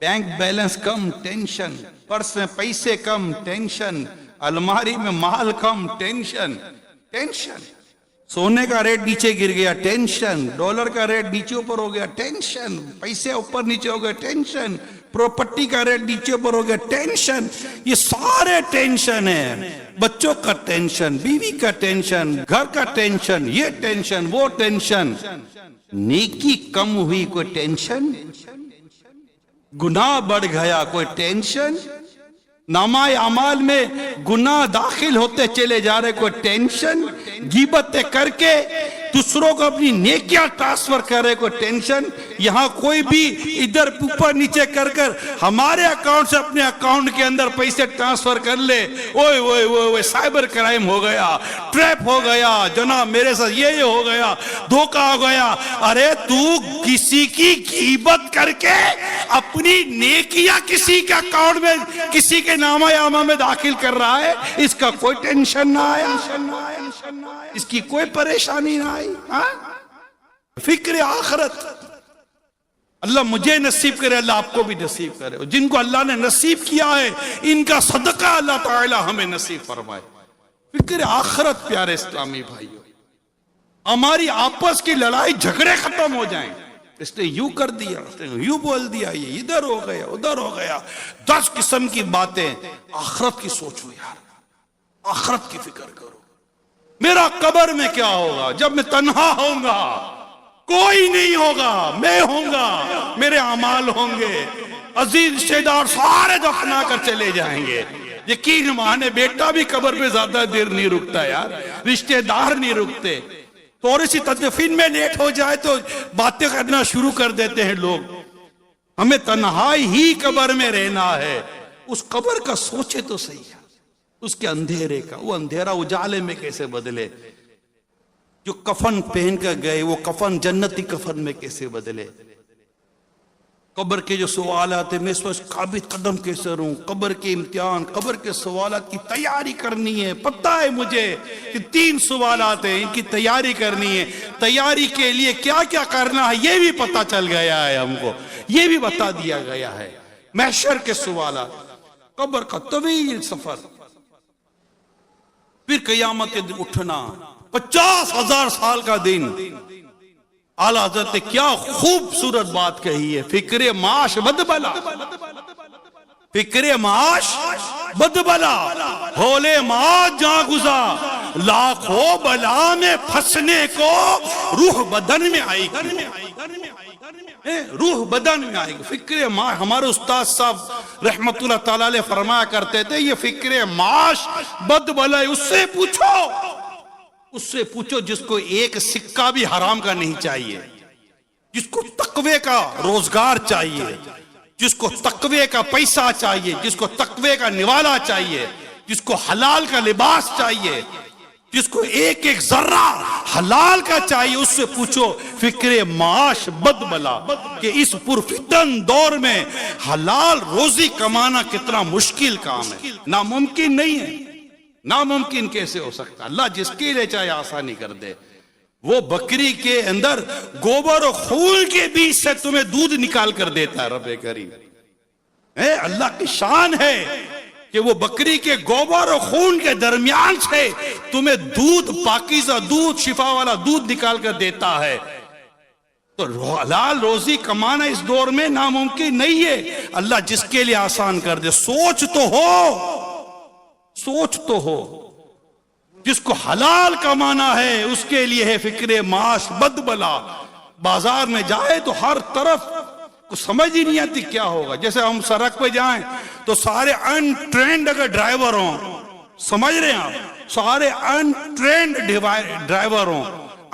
Bank balance कम tension, purse में पैसे कम tension, अलमारी में माल कम टेंशन, टेंशन। सोने का रेट नीचे गिर गया टेंशन, डॉलर का रेट नीचे ऊपर हो गया टेंशन, पैसे ऊपर नीचे हो गए टेंशन, प्रॉपर्टी का रेट नीचे ऊपर हो गया टेंशन। ये सारे टेंशन है, बच्चों का टेंशन, बीवी का टेंशन, घर का टेंशन, ये टेंशन वो टेंशन। नेकी कम हुई कोई टेंशन, गुनाह बढ़ गया कोई टेंशन, नामाए अमाल में गुनाह दाखिल होते चले जा रहे कोई टेंशन, गीबतें करके दूसरों को अपनी नेकियां ट्रांसफर कर रहे कोई टेंशन। यहां कोई भी इधर ऊपर नीचे कर कर हमारे अकाउंट से अपने अकाउंट के अंदर पैसे ट्रांसफर कर ले, ओए ओए ओए साइबर क्राइम हो गया, ट्रैप हो गया, जनाब मेरे साथ ये हो गया, धोखा हो गया। अरे तू किसी की गीबत करके अपनी नेकियां किसी के अकाउंट में, किसी के नामा यामा में दाखिल कर रहा है, इसका कोई टेंशन ना आया, इसकी कोई परेशानी ना आई। फिक्र आखिरत अल्लाह मुझे नसीब करे, अल्लाह आपको भी नसीब करे, और जिनको अल्लाह ने नसीब किया है इनका सदका अल्लाह ताला हमें नसीब फरमाए। फिक्र आखिरत प्यारे इस्लामी भाइयों, हमारी आपस की लड़ाई झगड़े खत्म हो जाएं। इसने यूं कर दिया, इसने यूं बोल दिया, ये इधर हो गया उधर हो गया, 10 किस्म की बातें। आखिरत की सोचो यार, आखिरत की फिक्र करो। मेरा कब्र में क्या होगा जब मैं तन्हा होऊंगा, कोई नहीं होगा, मैं होऊंगा, मेरे अमाल होंगे, अजीज रिश्तेदार सारे दफना कर चले जाएंगे। यकीन माने बेटा भी कब्र पे ज्यादा देर नहीं रुकता यार, रिश्तेदार नहीं रुकते। थोड़ी सी तदफीन में लेट हो जाए तो बातें करना शुरू कर देते हैं लोग। हमें तन्हाई ही कब्र में रहना है। उस कब्र का सोचे तो सही है, उसके अंधेरे का, वो अंधेरा उजाले में कैसे बदले। जो कफन पहन कर गए वो कफन जन्नती कफन में कैसे बदले। कब्र के जो सवाल आते, मैं इस वक्त काबिज कदम कैसे रहूं, कब्र के इम्तिहान, कब्र के सवाल की तैयारी करनी है। पता है मुझे कि 3 सवाल आते हैं, इनकी तैयारी करनी है। तैयारी के लिए क्या क्या करना है ये भी पता चल गया है हमको, ये भी बता दिया गया है। महशर के सवाल, कब्र का तवील सफर, फिर कयामत के दिन उठना, 50,000 साल का दिन। आला हज़रत ने क्या खूबसूरत बात कही है, फिक्रे माश बदबला, फिक्रे माश बदबला, होले माश जा गुजा, लाखों बला में फंसने को रूह बदन में आएगी, रूह बदन में आएगी। फिक्रे माश, हमारे उस्ताद साहब रहमतुल्लाह ताला अलैह फरमाया करते थे, ये फिक्रे माश बदबला, उससे पूछो, उससे पूछो जिसको एक सिक्का भी हराम का नहीं चाहिए, जिसको तकवे का रोजगार चाहिए, जिसको तकवे का पैसा चाहिए, जिसको तकवे का निवाला चाहिए, जिसको हलाल का लिबास चाहिए, जिसको एक एक जर्रा हलाल का चाहिए, उससे पूछो फिक्रे माश बदबला कि इस पुरफितन दौर में हलाल रोजी कमाना कितना मुश्किल काम है, नामुमकिन नहीं है। नामुमकिन कैसे हो सकता, अल्लाह जिसके लिए चाहे आसानी कर दे। वो बकरी के अंदर गोबर और खून के बीच से तुम्हें दूध निकाल कर देता है रब्बे करीम। अल्लाह की शान है कि वो बकरी के गोबर और खून के दरमियान से तुम्हें दूध, पाकीज़ा दूध, शिफा वाला दूध निकाल कर देता है। तो हलाल रोजी कमाना इस दौर में नामुमकिन नहीं है, अल्लाह जिसके लिए आसान कर दे। सोच तो हो, सोच तो हो, जिसको हलाल कमाना है उसके लिए है फिक्रे माश बदबला। बाजार में जाए तो हर तरफ कुछ समझ ही नहीं आती क्या होगा। जैसे हम सड़क पे जाएं तो सारे अनट्रेंड अगर ड्राइवर हों, समझ रहे हैं आप, सारे अनट्रेंड ड्राइवर हों,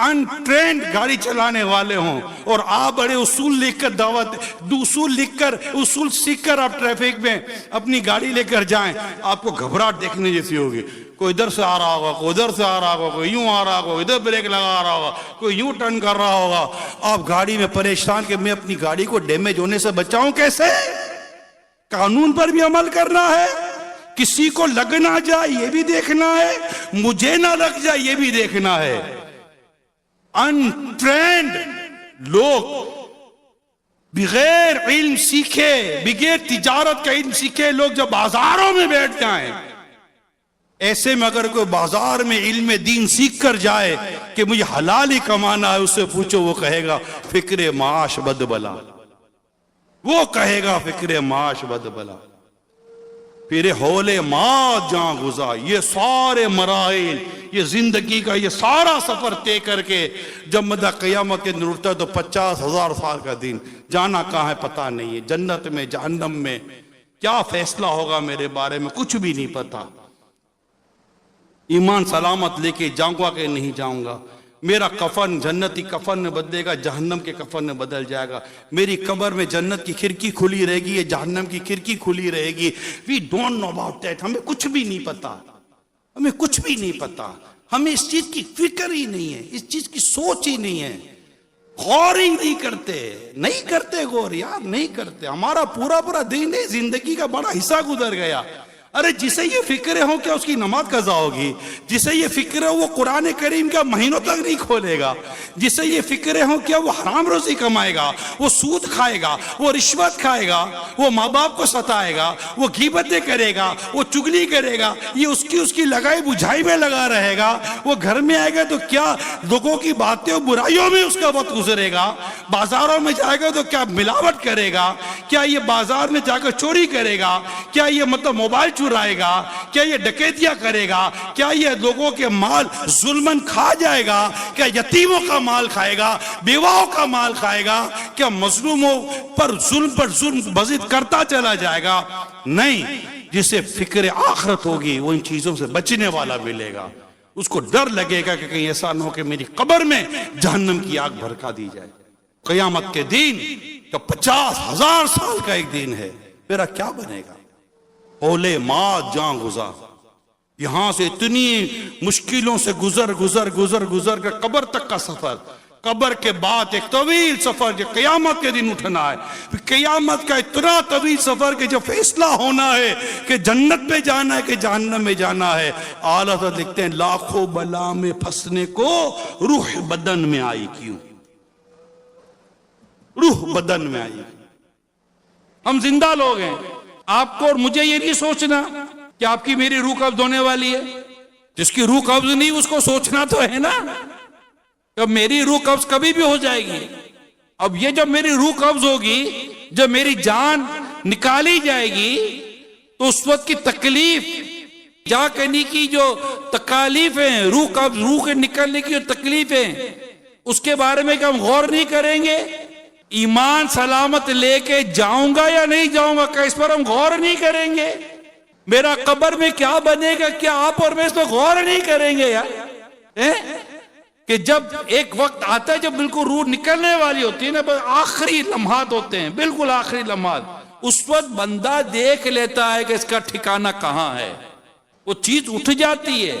अनट्रेंड गाड़ी चलाने वाले हों, और आप बड़े उसूल लिखकर उसूल सीखकर आप ट्रैफिक में अपनी गाड़ी लेकर जाएं, आपको घबराहट देखने जैसी होगी। कोई इधर से आ रहा होगा, कोई उधर से आ रहा होगा, कोई यूं आ रहा होगा, इधर ब्रेक लगा रहा होगा, कोई यूं टर्न कर रहा होगा। आप गाड़ी में परेशान कि मैं अपनी गाड़ी को डैमेज होने से बचाऊं कैसे। कानून पर भी अमल करना है, किसी को लग ना जाए ये भी देखना है, मुझे ना लग जाए ये भी देखना है। अनट्रेंड लोग बगैर इल्म सीखे, बगैर तिजारत का इल्म सीखे लोग जब बाजारों में बैठ जाएं, ऐसे में अगर कोई बाजार में इल्म दीन सीख कर जाए कि मुझे हलाल ही कमाना है, उससे पूछो, वो कहेगा फिक्र माश बदबला, वो कहेगा फिक्र माश बदबला। फिर हौले माँ जहां गुजा, ये सारे मराइल, ये जिंदगी का ये सारा सफर तय करके जब मदा क़यामत के दिन उठता है तो 50,000 साल का दिन, जाना कहाँ है पता नहीं है, जन्नत में जहन्नम में क्या फैसला होगा मेरे बारे में कुछ भी नहीं पता। ईमान सलामत लेके जाऊंगा कि नहीं जाऊंगा, मेरा कफन जन्नती कफन में बदलेगा, जहन्नम के कफन में बदल जाएगा, मेरी कब्र में जन्नत की खिड़की खुली रहेगी या जहन्नम की खिड़की खुली रहेगी। We don't know about that, हमें कुछ भी नहीं पता, हमें कुछ भी नहीं पता, हमें इस चीज की फिक्र ही नहीं है, इस चीज की सोच ही नहीं है, गौर ही नहीं करते गौर यार, नहीं करते। हमारा पूरा पूरा दिन है, जिंदगी का बड़ा हिस्सा गुजर गया। अरे जिसे ये फिक्र हो क्या उसकी नमाज कज़ा होगी, जिसे ये फिक्र हो वो कुरान करीम का महीनों तक नहीं खोलेगा, जिसे ये फिक्र हो क्या वो हराम रोजी कमाएगा, वो सूद खाएगा, वो रिश्वत खाएगा, वो माँ बाप को सताएगा, वो गीबतें करेगा, वो चुगली करेगा, ये उसकी लगाई बुझाई में लगा रहेगा। वो घर में आएगा तो क्या लोगों की बातें और बुराइयों में उसका वक्त गुजरेगा, बाजारों में जाएगा तो क्या मिलावट करेगा, क्या ये बाजार में जाकर चोरी करेगा, क्या ये मतलब मोबाइल चुराएगा, क्या ये डकैतियां करेगा, क्या ये लोगों के माल जुल्मन खा जाएगा, क्या यतीमों का माल खाएगा, बेवाओं का माल खाएगा, क्या मजलूमों पर जुल्म मज़ीद करता चला जाएगा। नहीं, जिसे फिक्र आखिरत होगी वो इन चीजों से बचने वाला मिलेगा। उसको डर लगेगा कि कहीं ऐसा न हो कि मेरी कब्र में जहन्नम की आग भड़का दी जाए। क़यामत के दिन तो 50,000 साल का एक दिन है, मेरा क्या बनेगा। ओले माँ जां गुजा, यहां से इतनी मुश्किलों से गुजर कर कब्र तक का सफर, कब्र के बाद एक तवील सफर जो क़यामत के दिन उठना है, फिर क़यामत का इतना तवील सफर कि जो फैसला होना है कि जन्नत में जाना है कि जहन्नम में जाना है। आला तो लिखते हैं लाखों बला में फंसने को रूह बदन में आई क्यों, रूह बदन में आई। हम जिंदा लोग हैं, आपको और मुझे ये नहीं सोचना कि आपकी मेरी रूह कब्ज होने वाली है। जिसकी रूह कब्ज नहीं उसको सोचना तो है ना, अब मेरी रूह कब्ज कभी भी हो जाएगी। अब ये जब मेरी रूह कब्ज होगी, जब मेरी जान निकाली जाएगी, तो उस वक्त की तकलीफ जा करने की जो तकालीफ है, रूह कब्ज रूह के निकलने की जो तकलीफ है, उसके बारे में क्या हम गौर नहीं करेंगे। ईमान सलामत लेके जाऊंगा या नहीं जाऊंगा, क्या इस पर हम गौर नहीं करेंगे। मेरा कब्र में क्या बनेगा, क्या आप और मैं इस पर गौर नहीं करेंगे यार। कि जब एक वक्त आता है जब बिल्कुल रूह निकलने वाली होती है ना, बस आखिरी लम्हात होते हैं, बिल्कुल आखिरी लम्हात, उस वक्त बंदा देख लेता है कि इसका ठिकाना कहाँ है, वो चीज उठ जाती है।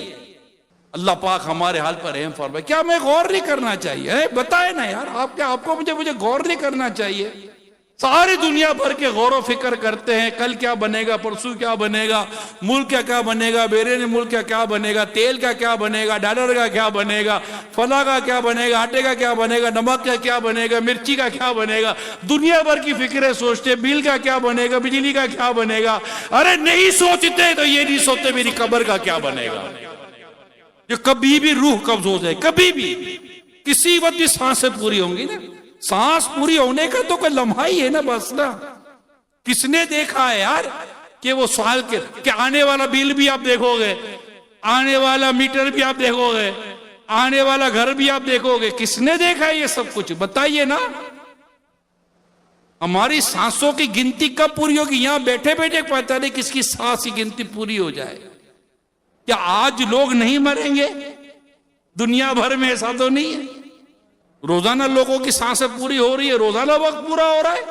अल्लाह पाक हमारे हाल पर रहम फरमाए। क्या हमें गौर नहीं करना चाहिए? बताए ना यार, आप क्या आपको मुझे गौर नहीं करना चाहिए। सारी दुनिया भर के गौर व फिक्र करते हैं, कल क्या बनेगा, परसों क्या बनेगा, मुल्क का क्या बनेगा, बेरे मुल्क का क्या बनेगा, तेल का क्या बनेगा, डॉलर का क्या बनेगा, फला का क्या बनेगा, आटे का क्या बनेगा, नमक का क्या बनेगा, मिर्ची का क्या बनेगा। दुनिया भर की फिक्रें सोचते, बिल का क्या बनेगा, बिजली का क्या बनेगा। अरे नहीं सोचते तो ये नहीं सोचते मेरी कब्र का क्या बनेगा। जो कभी भी रूह कब्ज हो जाए, कभी भी किसी वक्त भी सांसें पूरी होंगी ना, सांस पूरी होने का तो कोई लम्हा ही है ना, बस ना। किसने देखा है यार कि वो साल के आने वाला बिल भी आप देखोगे, आने वाला मीटर भी आप देखोगे, आने वाला घर भी आप देखोगे। किसने देखा है ये सब कुछ, बताइए ना। हमारी सांसों की गिनती कब पूरी होगी? यहां बैठे बैठे पता नहीं किसकी सांस की गिनती पूरी हो जाए। क्या आज लोग नहीं मरेंगे? दुनिया भर में ऐसा तो नहीं है। रोजाना लोगों की सांसें पूरी हो रही है, रोजाना वक्त पूरा हो रहा है,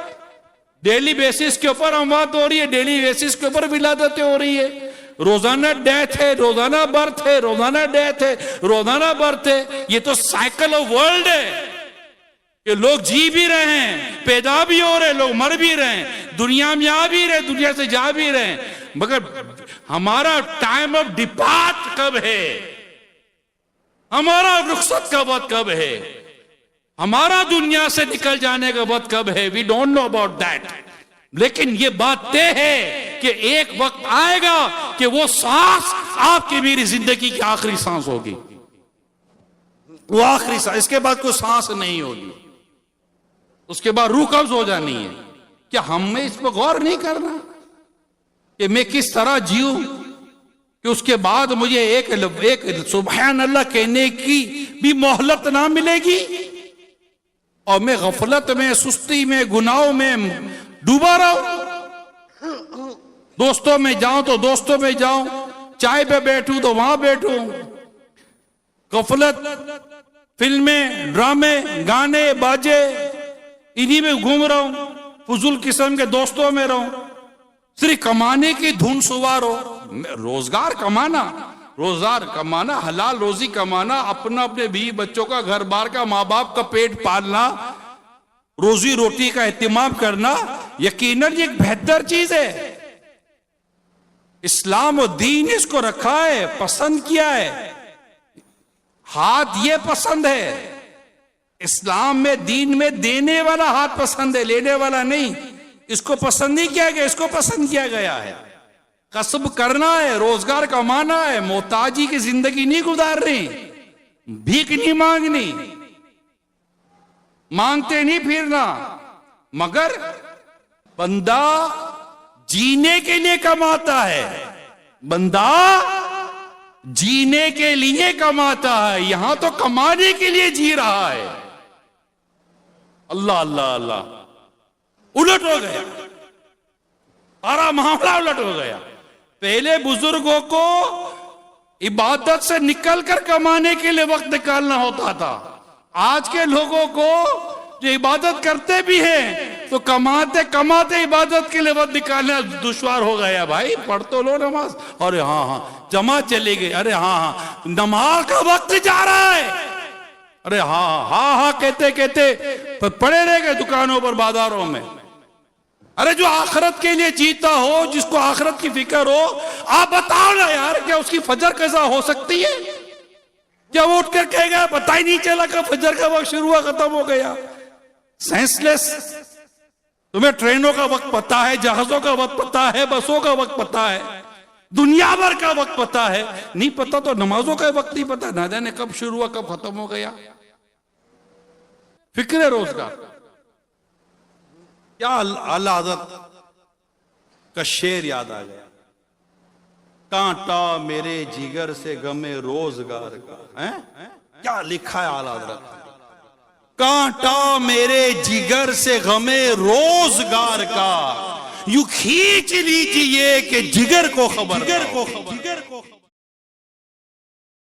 डेली बेसिस के ऊपर अमवात हो रही है, डेली बेसिस के ऊपर विलादतें हो रही है, रोजाना डेथ है, रोजाना बर्थ है, रोजाना डेथ है, रोजाना बर्थ है। ये तो साइकिल ऑफ वर्ल्ड है कि लोग जी भी रहे हैं, पैदा भी हो रहे, लोग मर भी रहे हैं, दुनिया में आ भी रहे, दुनिया से जा भी रहे हैं। मगर हमारा टाइम ऑफ डिपार्ट कब है? हमारा रुखसत का वक्त कब है? हमारा दुनिया से निकल जाने का वक्त कब है, we don't know about that. लेकिन ये बात तय है कि एक वक्त आएगा कि वो सांस आपकी मेरी जिंदगी की आखिरी सांस होगी, वो आखिरी सांस, इसके बाद कोई सांस नहीं होगी, उसके बाद रूह कब्ज हो जानी है। क्या हमें इस पर गौर नहीं करना कि मैं किस तरह जीऊं कि उसके बाद मुझे एक सुभान अल्लाह कहने की भी मोहलत ना मिलेगी और मैं गफलत में, सुस्ती में, गुनाहों में डूबा रहूं। दोस्तों में जाऊं तो दोस्तों में जाऊं, चाय पे बैठूं तो वहां बैठूं, गफलत, फिल्में, ड्रामे, गाने, बाजे, इन्हीं में घूम रहा हूं, फुजूल किस्म के दोस्तों में रहूं, सिर्फ कमाने की धुन सवार हो। रोजगार कमाना, हलाल रोजी कमाना, अपना अपने बीवी बच्चों का, घर बार का, माँ बाप का पेट पालना, रोजी रोटी का एहतिमाम करना यकीनन ये एक बेहतर चीज है। इस्लाम और दीन इसको रखा है, पसंद किया है। हाथ ये पसंद है, इस्लाम में, दीन में देने वाला हाथ पसंद है, लेने वाला नहीं। इसको पसंद नहीं किया गया, इसको पसंद किया गया है। कसब करना है, रोजगार कमाना है, मोहताजी की जिंदगी नहीं गुजारनी, भीख नहीं मांगनी, मांगते नहीं फिरना, मगर बंदा जीने के लिए कमाता है, बंदा जीने के लिए कमाता है, यहां तो कमाने के लिए जी रहा है। अल्लाह अल्लाह अल्लाह, उलट हो गया, सारा मामला उलट हो गया। पहले बुजुर्गों को इबादत से निकलकर कमाने के लिए वक्त निकालना होता था, आज के लोगों को जो इबादत करते भी हैं तो कमाते कमाते इबादत के लिए वक्त निकालना दुश्वार हो गया। भाई पढ़ तो लो नमाज, अरे हाँ हाँ जमात चली गई, अरे हाँ हाँ नमाज का वक्त जा रहा है, अरे हाँ हाँ हाँ कहते कहते पड़े रह गए दुकानों पर, बाजारों में। अरे जो आखिरत के लिए जीता हो, जिसको आखिरत की फिक्र हो, आप बताओ ना यार, क्या उसकी फजर कज़ा हो सकती है? क्या वो उठ कर कहेगा पता ही नहीं चला कब फजर का वक्त शुरू हुआ, खत्म हो गया? सेंसलेस। तुम्हें ट्रेनों का वक्त पता है, जहाजों का वक्त पता है, बसों का वक्त पता है, दुनिया भर का वक्त पता है, नहीं पता तो नमाजों का वक्त नहीं पता, ना जाने कब शुरू हुआ कब खत्म हो गया। फिक्र रोजगार। क्या आला हज़रत का शेर याद आ गया, कांटा मेरे जिगर से गमे रोजगार का, है क्या लिखा है आला हज़रत, कांटा मेरे जिगर से गमे रोजगार का, यूं खींच लीजिए कि जिगर को खबर।